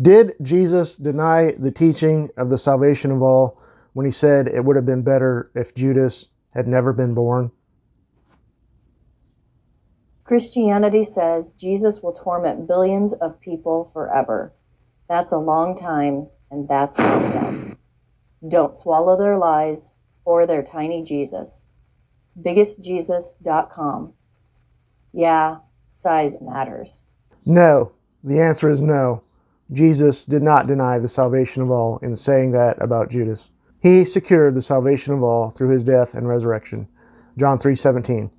Did Jesus deny the teaching of the salvation of all when he said it would have been better if Judas had never been born? Christianity says Jesus will torment billions of people forever. That's a long time, and that's not them. Don't swallow their lies or their tiny Jesus. BiggestJesus.com. Yeah, size matters. No. The answer is no. Jesus did not deny the salvation of all in saying that about Judas. He secured the salvation of all through his death and resurrection. John 3:17.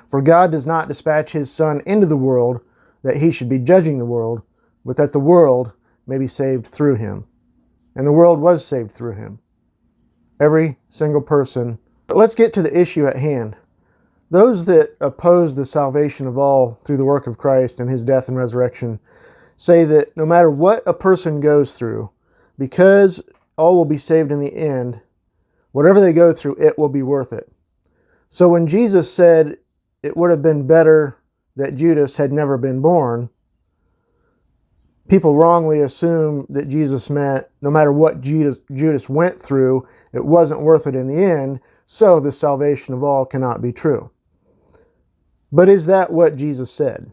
For God does not dispatch his Son into the world that he should be judging the world, but that the world may be saved through him. And the world was saved through him. Every single person. But let's get to the issue at hand. Those that oppose the salvation of all through the work of Christ and his death and resurrection say that no matter what a person goes through, because all will be saved in the end, whatever they go through, it will be worth it. So when Jesus said it would have been better that Judas had never been born, people wrongly assume that Jesus meant no matter what Judas went through, it wasn't worth it in the end, so the salvation of all cannot be true. But is that what Jesus said?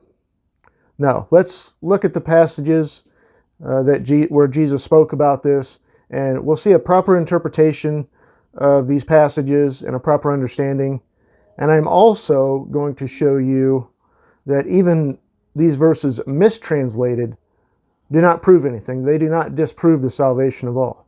No. Let's look at the passages where Jesus spoke about this, and we'll see a proper interpretation of these passages and a proper understanding. And I'm also going to show you that even these verses mistranslated do not prove anything. They do not disprove the salvation of all.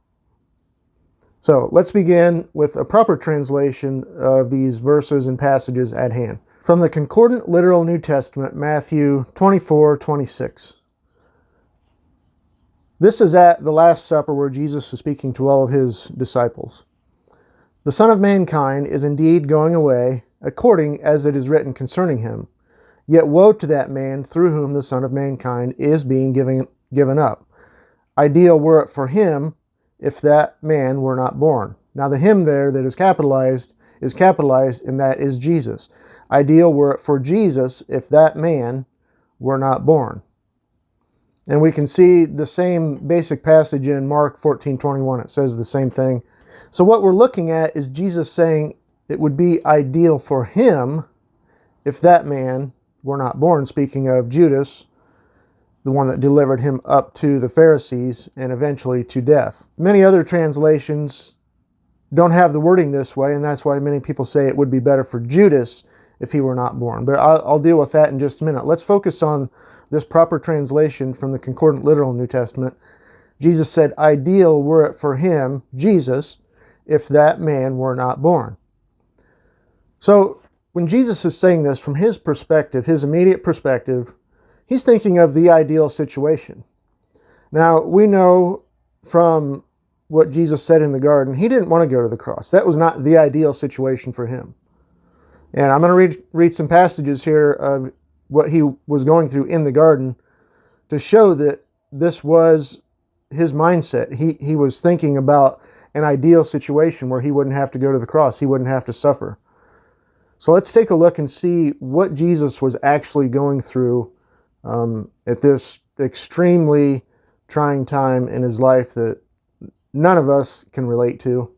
So let's begin with a proper translation of these verses and passages at hand. From the Concordant Literal New Testament, Matthew 24:26. This is at the Last Supper where Jesus is speaking to all of his disciples. The Son of Mankind is indeed going away, according as it is written concerning him. Yet woe to that man through whom the Son of Mankind is being given up. Ideal were it for him if that man were not born. Now the him there that is capitalized, and that is Jesus. Ideal were it for Jesus if that man were not born. And we can see the same basic passage in Mark 14:21. It says the same thing. So what we're looking at is Jesus saying it would be ideal for him if that man were not born, speaking of Judas, the one that delivered him up to the Pharisees and eventually to death. Many other translations don't have the wording this way, and that's why many people say it would be better for Judas if he were not born. But I'll deal with that in just a minute. Let's focus on this proper translation from the Concordant Literal New Testament. Jesus said, ideal were it for him, Jesus, if that man were not born. So when Jesus is saying this from his perspective, his immediate perspective, he's thinking of the ideal situation. Now, we know from what Jesus said in the garden, he didn't want to go to the cross. That was not the ideal situation for him. And I'm going to read some passages here of what he was going through in the garden to show that this was his mindset. He was thinking about an ideal situation where he wouldn't have to go to the cross. He wouldn't have to suffer. So let's take a look and see what Jesus was actually going through at this extremely trying time in his life that none of us can relate to.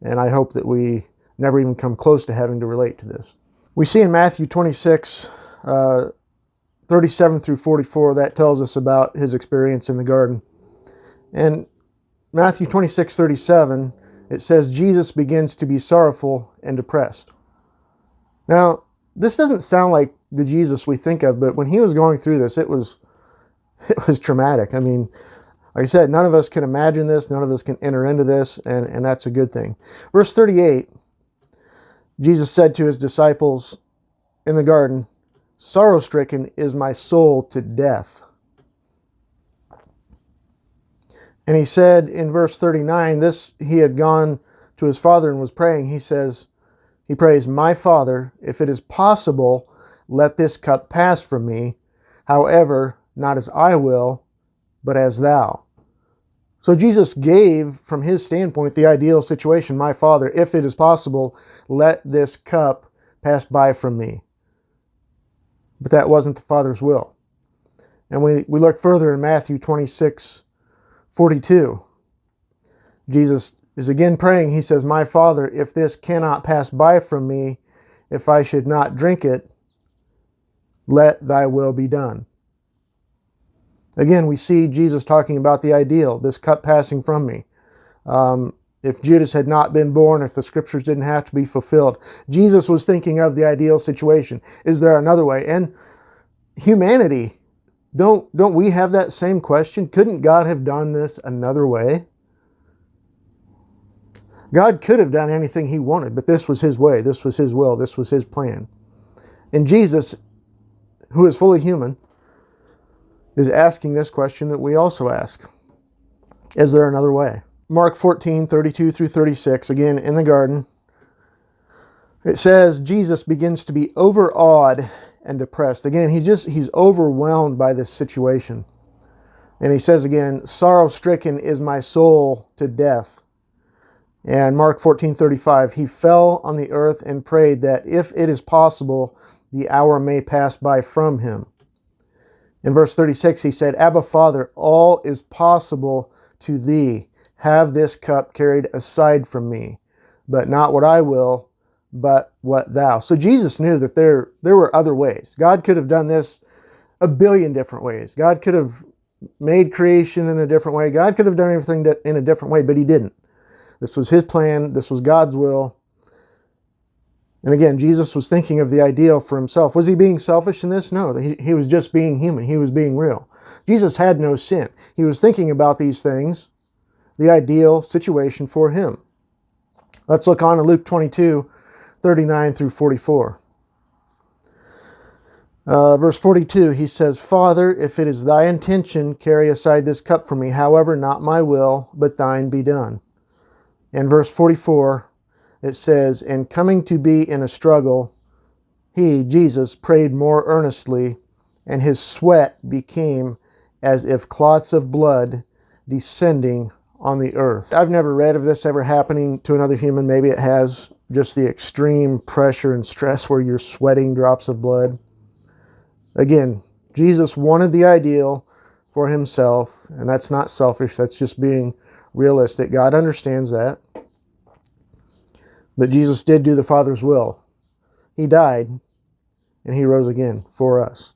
And I hope that we never even come close to having to relate to this. We see in Matthew 26, 37 through 44, that tells us about his experience in the garden. And Matthew 26, 37, it says, Jesus begins to be sorrowful and depressed. Now, this doesn't sound like the Jesus we think of, but when he was going through this, it was traumatic. I mean, like I said, none of us can imagine this, none of us can enter into this, and that's a good thing. Verse 38, Jesus said to his disciples in the garden, sorrow-stricken is my soul to death. And he said in verse 39, he had gone to his Father and was praying. He prays, my Father, if it is possible, let this cup pass from me. However, not as I will, but as thou. So Jesus gave, from his standpoint, the ideal situation. My Father, if it is possible, let this cup pass by from me. But that wasn't the Father's will. And we look further in Matthew 26, 42. Jesus is again praying. He says, "My Father, if this cannot pass by from me, if I should not drink it, let thy will be done." Again, we see Jesus talking about the ideal, this cup passing from me. If Judas had not been born, if the scriptures didn't have to be fulfilled, Jesus was thinking of the ideal situation. Is there another way? And humanity, don't we have that same question? Couldn't God have done this another way? God could have done anything he wanted, but this was his way, this was his will, this was his plan. And Jesus, who is fully human, is asking this question that we also ask. Is there another way? Mark 14, 32 through 36, again in the garden. It says, Jesus begins to be overawed and depressed. Again, he's overwhelmed by this situation. And he says again, "Sorrow-stricken is my soul to death." And Mark 14:35, he fell on the earth and prayed that if it is possible, the hour may pass by from him. In verse 36, he said, "Abba, Father, all is possible to thee. Have this cup carried aside from me, but not what I will, but what thou." So Jesus knew that there were other ways. God could have done this a billion different ways. God could have made creation in a different way. God could have done everything in a different way, but he didn't. This was his plan. This was God's will. And again, Jesus was thinking of the ideal for himself. Was he being selfish in this? No, he was just being human. He was being real. Jesus had no sin. He was thinking about these things, the ideal situation for him. Let's look on to Luke 22, 39 through 44. Verse 42, he says, "Father, if it is thy intention, carry aside this cup from me. However, not my will, but thine be done." And verse 44, it says, "And coming to be in a struggle, he, Jesus, prayed more earnestly, and his sweat became as if clots of blood descending on the earth." I've never read of this ever happening to another human. Maybe it has, just the extreme pressure and stress where you're sweating drops of blood. Again, Jesus wanted the ideal for himself, and that's not selfish. That's just being realistic. God understands that. But Jesus did do the Father's will. He died, and he rose again for us.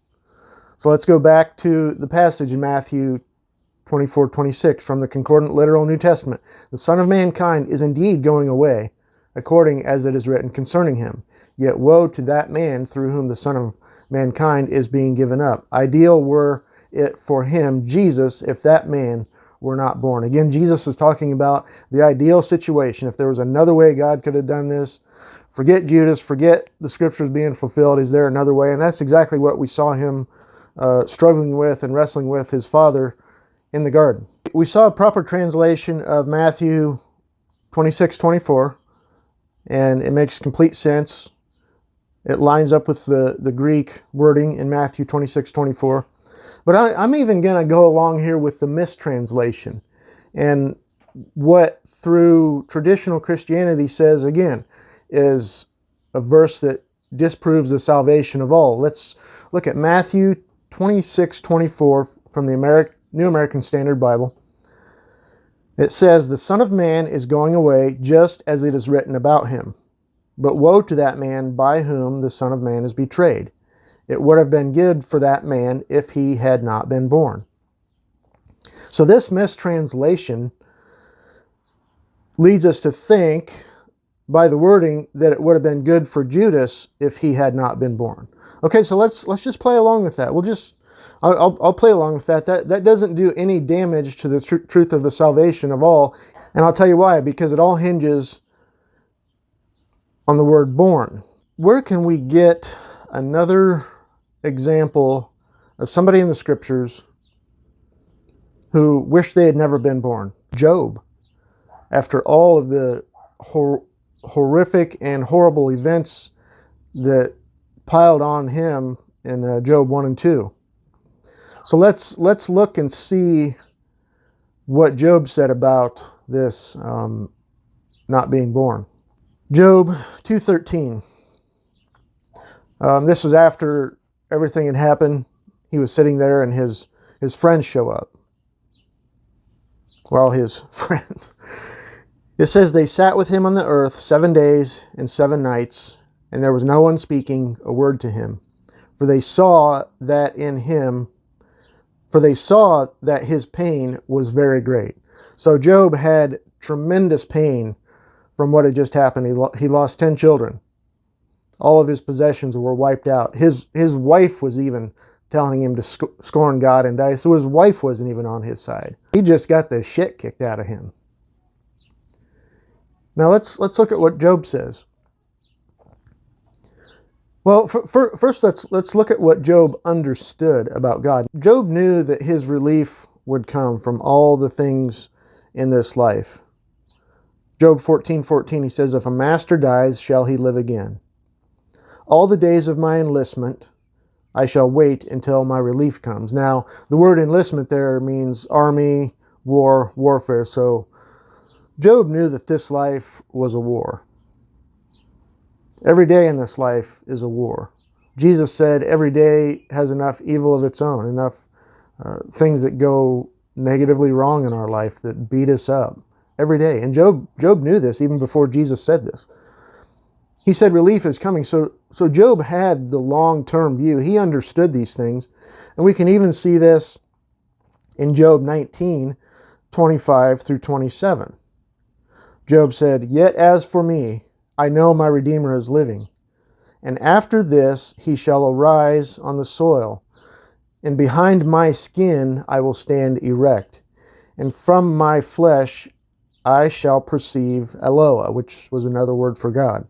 So let's go back to the passage in Matthew 24:26 from the Concordant Literal New Testament. "The Son of Mankind is indeed going away, according as it is written concerning him. Yet woe to that man through whom the Son of Mankind is being given up. Ideal were it for him, Jesus, if that man were not born." Again, Jesus is talking about the ideal situation. If there was another way God could have done this, forget Judas, forget the scriptures being fulfilled. Is there another way? And that's exactly what we saw him struggling with and wrestling with his Father in the garden. We saw a proper translation of Matthew 26:24, and it makes complete sense. It lines up with the Greek wording in Matthew 26:24. But I'm even going to go along here with the mistranslation. And what through traditional Christianity says, again, is a verse that disproves the salvation of all. Let's look at Matthew 26:24 from the New American Standard Bible. It says, "The Son of Man is going away just as it is written about him. But woe to that man by whom the Son of Man is betrayed. It would have been good for that man if he had not been born." So this mistranslation leads us to think, by the wording, that it would have been good for Judas if he had not been born. Okay, so let's just play along with that. I'll play along with that. That doesn't do any damage to the truth of the salvation of all. And I'll tell you why. Because it all hinges on the word born. Where can we get another example of somebody in the scriptures who wished they had never been born? Job. After all of the horrific and horrible events that piled on him in Job 1 and 2. So let's look and see what Job said about this not being born. Job 2:13. This is after everything had happened. He was sitting there and his friends show up. well, his friends. It says they sat with him on the earth 7 days and 7 nights, and there was no one speaking a word to him. For they saw that his pain was very great. So Job had tremendous pain from what had just happened. He lost 10 children. All of his possessions were wiped out. His wife was even telling him to scorn God and die. So his wife wasn't even on his side. He just got the shit kicked out of him. Now let's look at what Job says. Well, first let's look at what Job understood about God. Job knew that his relief would come from all the things in this life. Job 14:14, he says, "If a master dies, shall he live again? All the days of my enlistment, I shall wait until my relief comes." Now, the word enlistment there means army, war, warfare. So Job knew that this life was a war. Every day in this life is a war. Jesus said every day has enough evil of its own, enough things that go negatively wrong in our life that beat us up every day. And Job knew this even before Jesus said this. He said relief is coming. So Job had the long-term view. He understood these things. And we can even see this in Job 19:25 through 27. Job said, "Yet as for me, I know my Redeemer is living. And after this he shall arise on the soil. And behind my skin I will stand erect. And from my flesh I shall perceive Eloah," which was another word for God,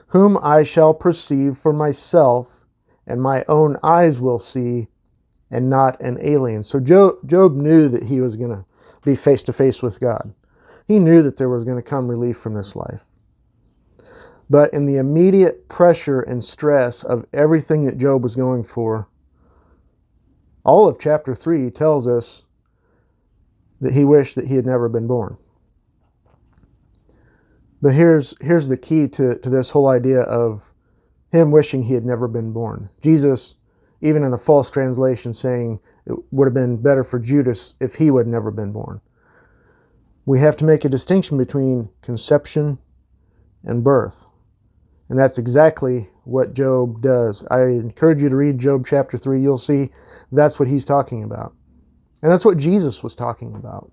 "whom I shall perceive for myself, and my own eyes will see, and not an alien." So Job knew that he was going to be face to face with God. He knew that there was going to come relief from this life. But in the immediate pressure and stress of everything that Job was going for, all of chapter 3 tells us that he wished that he had never been born. But here's the key to this whole idea of him wishing he had never been born. Jesus, even in a false translation, saying it would have been better for Judas if he would have never been born. We have to make a distinction between conception and birth. And that's exactly what Job does. I encourage you to read Job chapter 3. You'll see that's what he's talking about. And that's what Jesus was talking about.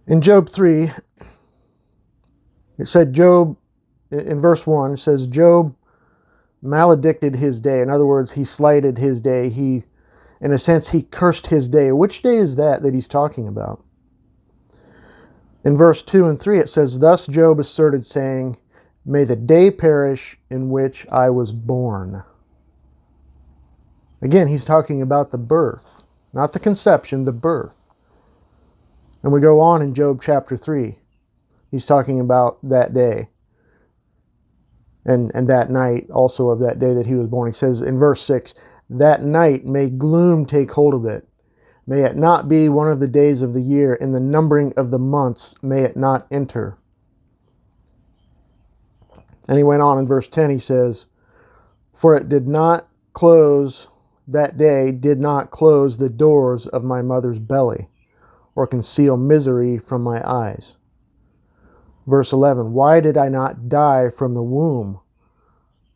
In Job 3, it said Job, in verse 1, it says Job maledicted his day. In other words, he slighted his day. In a sense, he cursed his day. Which day is that he's talking about? In verse 2 and 3, it says, "Thus Job asserted, saying, May the day perish in which I was born." Again, he's talking about the birth, not the conception, the birth. And we go on in Job chapter 3. He's talking about that day and that night also of that day that he was born. He says in verse 6, "That night may gloom take hold of it. May it not be one of the days of the year. In the numbering of the months may it not enter." And he went on in verse 10, he says, "For it did not close, that day did not close the doors of my mother's belly, or conceal misery from my eyes." Verse 11, "Why did I not die from the womb?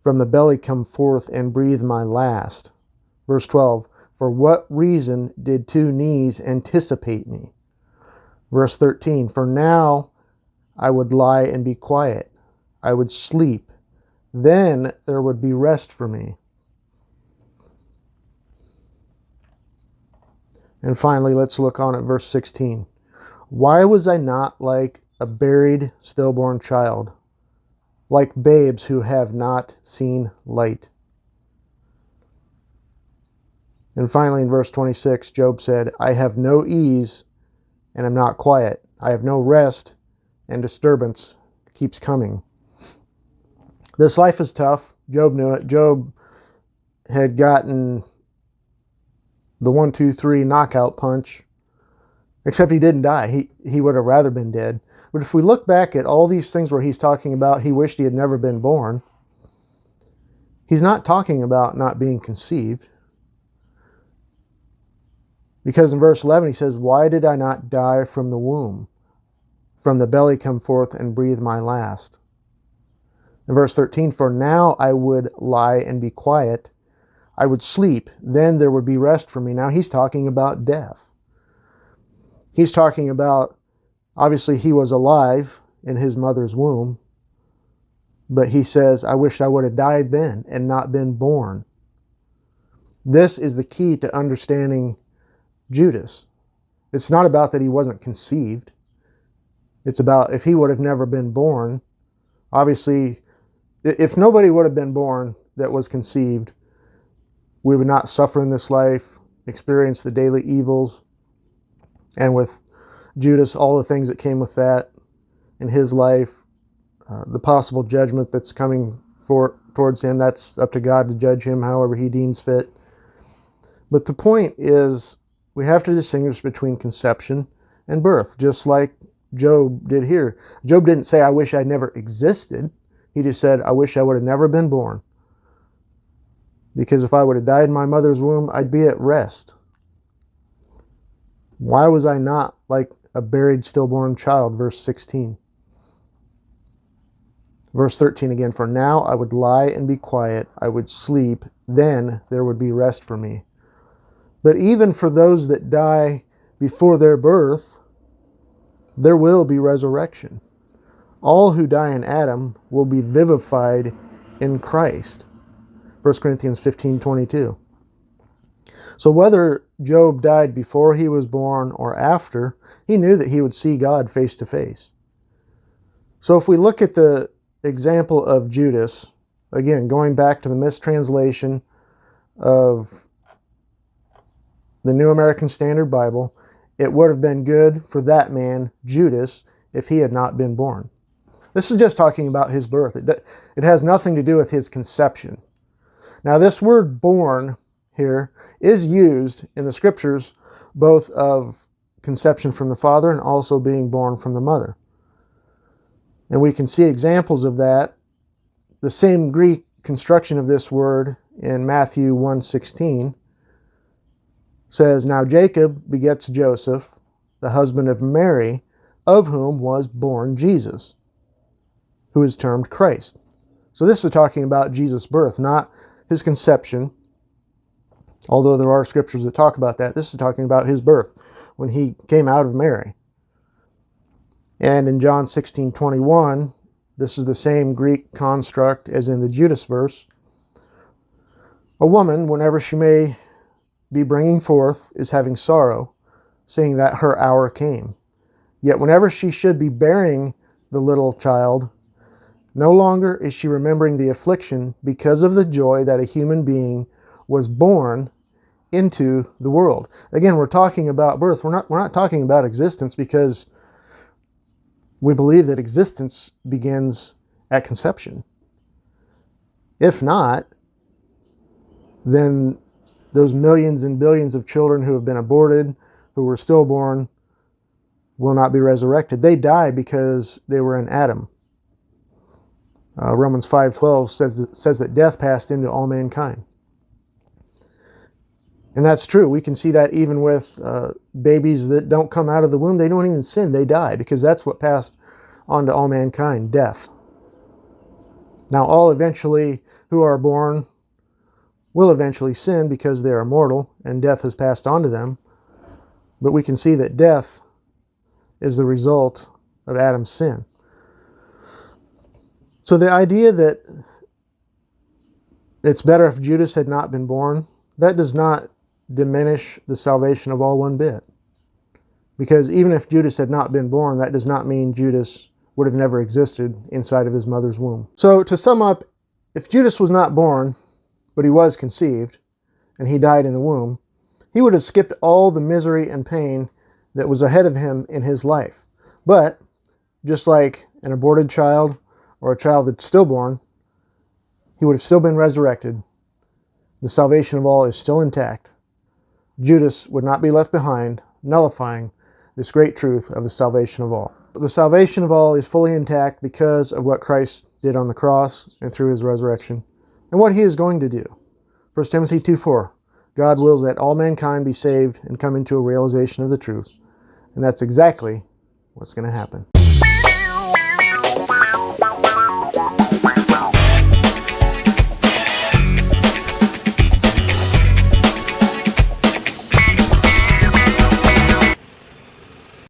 From the belly come forth and breathe my last." Verse 12, "For what reason did two knees anticipate me?" Verse 13, "For now I would lie and be quiet. I would sleep. Then there would be rest for me." And finally, let's look on at verse 16. "Why was I not like a buried stillborn child, like babes who have not seen light?" And finally, in verse 26, Job said, "I have no ease and am not quiet. I have no rest, and disturbance keeps coming." This life is tough. Job knew it. Job had gotten the 1, 2, 3 knockout punch, except he didn't die. He would have rather been dead. But if we look back at all these things where he's talking about he wished he had never been born, he's not talking about not being conceived. Because in verse 11 he says, "Why did I not die from the womb? From the belly come forth and breathe my last." In verse 13, "For now I would lie and be quiet. I would sleep, then there would be rest for me." Now he's talking about death. He's talking about, obviously he was alive in his mother's womb, but he says, "I wish I would have died then and not been born." This is the key to understanding Judas. It's not about that he wasn't conceived. It's about if he would have never been born. Obviously, if nobody would have been born that was conceived, we would not suffer in this life, experience the daily evils, and with Judas, all the things that came with that in his life, the possible judgment that's coming towards him. That's up to God to judge him however he deems fit. But the point is, we have to distinguish between conception and birth, just like Job did here. Job didn't say, "I wish I never existed." He just said, "I wish I would have never been born. Because if I would have died in my mother's womb, I'd be at rest. Why was I not like a buried stillborn child?" Verse 16. Verse 13 again, "For now I would lie and be quiet. I would sleep. Then there would be rest for me." But even for those that die before their birth, there will be resurrection. All who die in Adam will be vivified in Christ. 1 Corinthians 15:22. So whether Job died before he was born or after, he knew that he would see God face to face. So if we look at the example of Judas, again, going back to the mistranslation of the New American Standard Bible, it would have been good for that man, Judas, if he had not been born. This is just talking about his birth. It has nothing to do with his conception. Now, this word born here is used in the scriptures both of conception from the father and also being born from the mother. And we can see examples of that. The same Greek construction of this word in Matthew 1:16 says, "Now Jacob begets Joseph, the husband of Mary, of whom was born Jesus, who is termed Christ." So this is talking about Jesus' birth, not his conception, although there are scriptures that talk about that. This is talking about his birth, when he came out of Mary. And in John 16:21, this is the same Greek construct as in the Judas verse. "A woman, whenever she may be bringing forth, is having sorrow, seeing that her hour came. Yet whenever she should be bearing the little child, no longer is she remembering the affliction because of the joy that a human being was born into the world." Again, we're talking about birth. We're not talking about existence, because we believe that existence begins at conception. If not, then those millions and billions of children who have been aborted, who were stillborn, will not be resurrected. They die because they were in Adam. Romans 5:12 says that death passed into all mankind. And that's true. We can see that even with babies that don't come out of the womb. They don't even sin. They die, because that's what passed on to all mankind, death. Now, all eventually who are born will eventually sin because they are mortal and death has passed on to them. But we can see that death is the result of Adam's sin. So the idea that it's better if Judas had not been born, that does not diminish the salvation of all one bit. Because even if Judas had not been born, that does not mean Judas would have never existed inside of his mother's womb. So to sum up, if Judas was not born, but he was conceived, and he died in the womb, he would have skipped all the misery and pain that was ahead of him in his life. But just like an aborted child or a child that's stillborn, he would have still been resurrected. The salvation of all is still intact. Judas would not be left behind, nullifying this great truth of the salvation of all. The salvation of all is fully intact because of what Christ did on the cross and through his resurrection, and what he is going to do. 1 Timothy 2:4, God wills that all mankind be saved and come into a realization of the truth. And that's exactly what's going to happen.